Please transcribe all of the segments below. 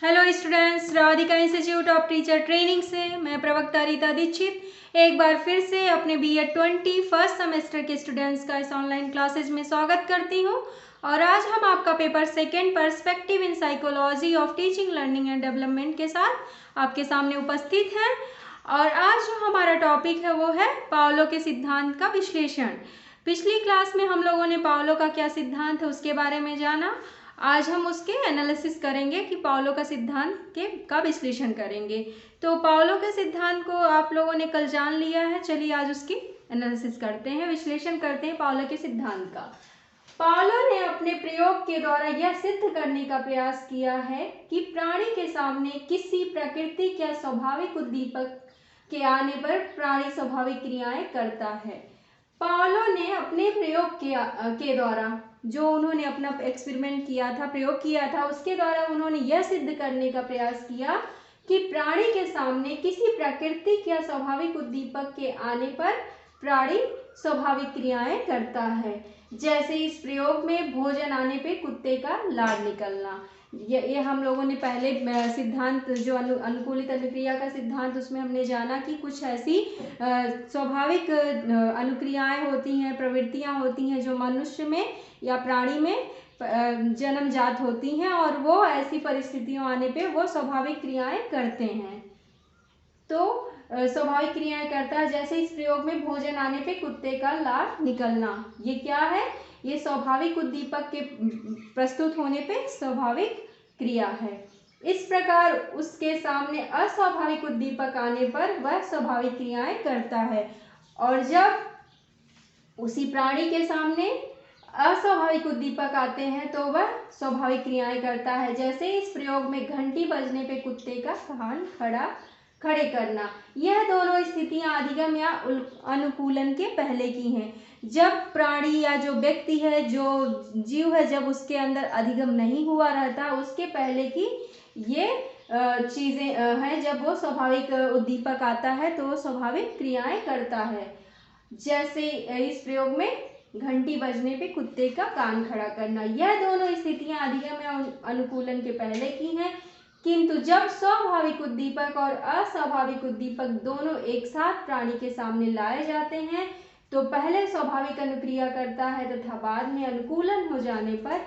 Hello students, Radhika institute of teacher training से मैं प्रवक्ता रीता दीक्षित एक बार फिर से अपने BEd 20 फर्स्ट सेमेस्टर के स्टूडेंट्स का इस ऑनलाइन क्लासेज में स्वागत करती हूं। और आज हम आपका paper second perspective in psychology of teaching learning and development के साथ आपके सामने उपस्थित हैं। और आज जो हमारा टॉपिक है वो है पाओलो के सिद्धांत का विश्लेषण। पिछली क्लास में हम लोगों ने पाओलो का क्या सिद्धांत है उसके बारे में जाना। आज हम उसके एनालिसिस करेंगे कि पाओलो का सिद्धांत का विश्लेषण करेंगे। तो पाओलो के सिद्धांत को आप लोगों ने कल जान लिया है, चलिए आज उसकी एनालिसिस करते हैं, विश्लेषण करते हैं पाओलो के सिद्धांत का। पाओलो ने अपने प्रयोग के द्वारा यह सिद्ध करने का प्रयास किया है कि प्राणी के सामने किसी प्राकृतिक या स्वाभाविक उद्दीपक के आने पर प्राणी स्वाभाविक क्रियाएं करता है। पाओलो ने अपने प्रयोग के द्वारा, जो उन्होंने अपना एक्सपेरिमेंट किया था, प्रयोग किया था, उसके द्वारा उन्होंने यह सिद्ध करने का प्रयास किया कि प्राणी के सामने किसी प्राकृतिक या स्वाभाविक उद्दीपक के आने पर प्राणी स्वाभाविक क्रियाएं करता है। जैसे इस प्रयोग में भोजन आने पे कुत्ते का लार निकलना। ये हम लोगों ने पहले सिद्धांत जो अनुकूलित अनुक्रिया का सिद्धांत, उसमें हमने जाना कि कुछ ऐसी स्वाभाविक अनुक्रियाएं होती हैं, प्रवृत्तियां होती हैं जो मनुष्य में या प्राणी में जन्मजात होती हैं और वो ऐसी परिस्थितियों आने पे वो स्वाभाविक क्रियाएं करते हैं। तो स्वाभाविक क्रियाएं करता है। जैसे इस प्रयोग में भोजन आने पे कुत्ते का लार निकलना, ये क्या है? ये स्वाभाविक उद्दीपक के प्रस्तुत होने पे स्वाभाविक क्रिया है। इस प्रकार उसके सामने अस्वाभाविक उद्दीपक आने पर वह स्वाभाविक क्रियाएं करता है। और जब उसी प्राणी के सामने अस्वाभाविक उद्दीपक आते हैं तो वह स्वाभाविक क्रियाएं करता है। जैसे इस प्रयोग में घंटी बजने पे कुत्ते का कान खड़े करना। यह दोनों स्थितियां अधिगम या अनुकूलन के पहले की हैं। जब प्राणी या जो व्यक्ति है, जो जीव है, जब उसके अंदर अधिगम नहीं हुआ रहता, उसके पहले की ये चीजें हैं। जब वो स्वाभाविक उद्दीपक आता है तो वो स्वाभाविक क्रियाएं करता है। जैसे इस प्रयोग में घंटी बजने पे कुत्ते का कान खड़ा करना। यह दोनों स्थितियां अधिगम या अनुकूलन के पहले की हैं। किंतु जब स्वाभाविक उद्दीपक और अस्वाभाविक उद्दीपक दोनों एक साथ प्राणी के सामने लाए जाते हैं तो पहले स्वाभाविक अनुक्रिया करता है तथा बाद में अनुकूलन हो जाने पर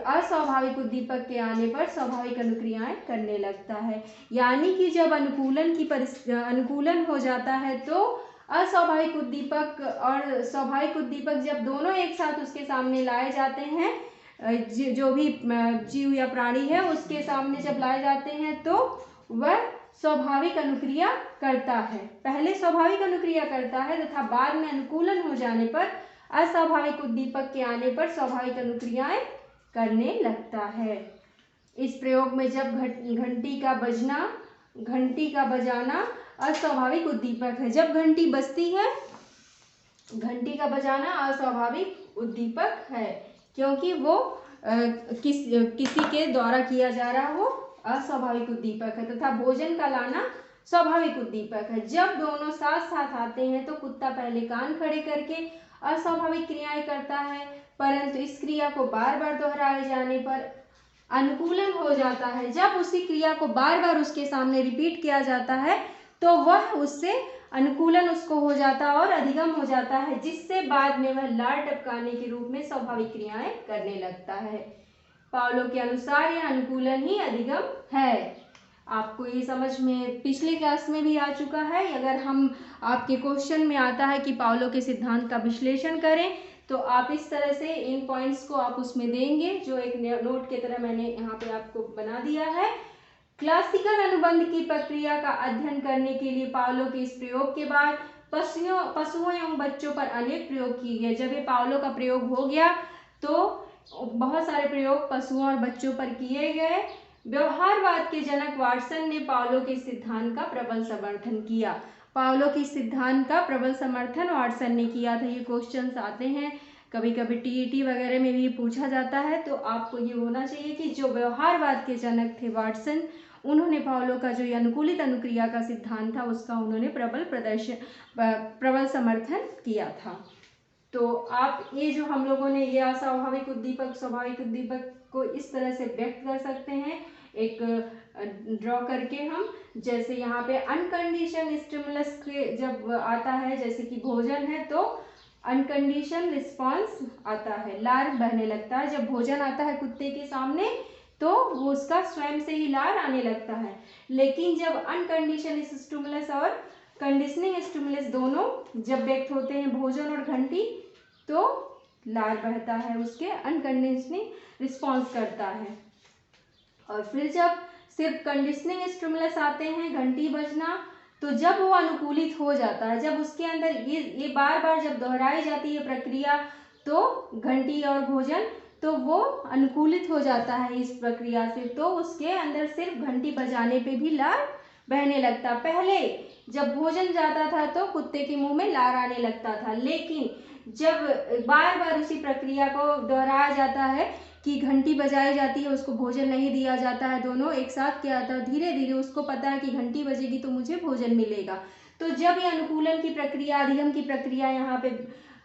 अस्वाभाविक उद्दीपक के आने पर स्वाभाविक अनुक्रियाएं करने लगता है। यानी कि जब अनुकूलन हो जाता है तो अस्वाभाविक उद्दीपक और स्वाभाविक उद्दीपक जब दोनों एक साथ उसके सामने लाए जाते हैं, जो भी जीव या प्राणी है उसके सामने जब लाए जाते हैं तो वह स्वाभाविक अनुक्रिया करता है। पहले स्वाभाविक अनुक्रिया करता है तथा बाद में अनुकूलन हो जाने पर अस्वाभाविक उद्दीपक के आने पर स्वाभाविक अनुक्रियाएं करने लगता है। इस प्रयोग में जब घंटी का बजाना अस्वाभाविक उद्दीपक है। जब घंटी बजती है, घंटी का बजाना अस्वाभाविक उद्दीपक है, क्योंकि वो किसी के द्वारा किया जा रहा वो अस्वाभाविक उद्दीपक है तथा भोजन का लाना स्वाभाविक उद्दीपक है। जब दोनों साथ साथ आते हैं तो कुत्ता पहले कान खड़े करके अस्वाभाविक क्रियाएं करता है, परंतु इस क्रिया को बार बार दोहराए जाने पर अनुकूलन हो जाता है। जब उसी क्रिया को बार बार उसके सामने रिपीट किया जाता है तो वह उससे अनुकूलन उसको हो जाता और अधिगम हो जाता है, जिससे बाद में वह लार टपकाने के रूप में स्वाभाविक क्रियाएं करने लगता है। पाओलो के अनुसार यह अनुकूलन ही अधिगम है। आपको ये समझ में पिछले क्लास में भी आ चुका है। अगर हम आपके क्वेश्चन में आता है कि पाओलो के सिद्धांत का विश्लेषण करें तो आप इस तरह से इन पॉइंट्स को आप उसमें देंगे, जो एक नोट की तरह मैंने यहाँ पे आपको बना दिया है। क्लासिकल अनुबंध की प्रक्रिया का अध्ययन करने के लिए पाओलो के इस प्रयोग के बाद पशुओं एवं बच्चों पर अनेक प्रयोग किए गए। जब ये पाओलो का प्रयोग हो गया तो बहुत सारे प्रयोग पशुओं और बच्चों पर किए गए। व्यवहारवाद के जनक वाटसन ने पाओलो के सिद्धांत का प्रबल समर्थन किया। पाओलो के सिद्धांत का प्रबल समर्थन वाटसन ने किया था। ये क्वेश्चंस आते हैं, कभी कभी TET वगैरह में भी पूछा जाता है, तो आपको ये होना चाहिए कि जो व्यवहारवाद के जनक थे वाटसन, उन्होंने पाओलो का जो अनुकूलित अनुक्रिया का सिद्धांत था उसका उन्होंने प्रबल समर्थन किया था। तो आप ये जो हम लोगों ने ये अस्वाभाविक उद्दीपक स्वाभाविक उद्दीपक को इस तरह से व्यक्त कर सकते हैं। एक ड्रॉ करके हम, जैसे यहाँ पे अनकंडीशन स्टिमुलस जब आता है, जैसे कि भोजन है तो अनकंडीशन रिस्पॉन्स आता है, लार बहने लगता है। जब भोजन आता है कुत्ते के सामने तो वो उसका स्वयं से ही लार आने लगता है। लेकिन जब अनकंडीशन स्टिमुलस और कंडीशनिंग स्टिमुलस दोनों जब व्यक्त होते हैं, भोजन और घंटी, तो लार बहता है, उसके अनकंडीशनिंग रिस्पॉन्स करता है। और फिर जब सिर्फ कंडीशनिंग स्टिमुलस आते हैं, घंटी बजना, तो जब वो अनुकूलित हो जाता है, जब उसके अंदर ये बार बार जब दोहराई जाती है प्रक्रिया, तो घंटी और भोजन, तो वो अनुकूलित हो जाता है इस प्रक्रिया से, तो उसके अंदर सिर्फ घंटी बजाने पे भी लार बहने लगता। पहले जब भोजन जाता था तो कुत्ते के मुंह में लार आने लगता था, लेकिन जब बार बार उसी प्रक्रिया को दोहराया जाता है कि घंटी बजाई जाती है, उसको भोजन नहीं दिया जाता है, दोनों एक साथ क्या आता है, धीरे धीरे उसको पता है कि घंटी बजेगी तो मुझे भोजन मिलेगा। तो जब ये अनुकूलन की प्रक्रिया, अधिगम की प्रक्रिया यहाँ पे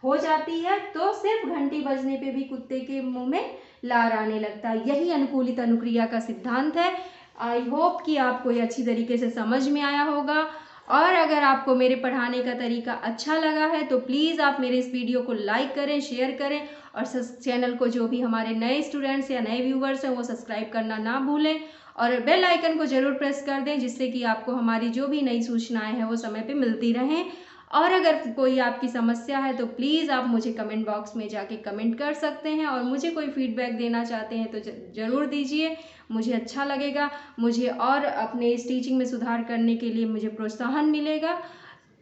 हो जाती है, तो सिर्फ घंटी बजने पे भी कुत्ते के मुंह में लार आने लगता है। यही अनुकूलित अनुक्रिया का सिद्धांत है। आई होप कि आपको ये अच्छी तरीके से समझ में आया होगा। और अगर आपको मेरे पढ़ाने का तरीका अच्छा लगा है तो प्लीज़ आप मेरे इस वीडियो को लाइक करें, शेयर करें, और चैनल को जो भी हमारे नए स्टूडेंट्स या नए व्यूवर्स हैं वो सब्सक्राइब करना ना भूलें, और बेल आइकन को ज़रूर प्रेस कर दें, जिससे कि आपको हमारी जो भी नई सूचनाएं हैं वो समय पे मिलती रहें। और अगर कोई आपकी समस्या है तो प्लीज़ आप मुझे कमेंट बॉक्स में जाके कमेंट कर सकते हैं, और मुझे कोई फीडबैक देना चाहते हैं तो ज़रूर दीजिए, मुझे अच्छा लगेगा, मुझे और अपने इस टीचिंग में सुधार करने के लिए मुझे प्रोत्साहन मिलेगा।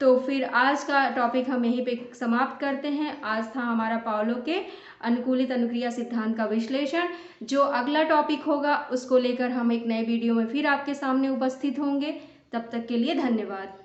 तो फिर आज का टॉपिक हम यहीं पे समाप्त करते हैं। आज था हमारा पावलो के अनुकूलित अनुक्रिया सिद्धांत का विश्लेषण। जो अगला टॉपिक होगा उसको लेकर हम एक नए वीडियो में फिर आपके सामने उपस्थित होंगे। तब तक के लिए धन्यवाद।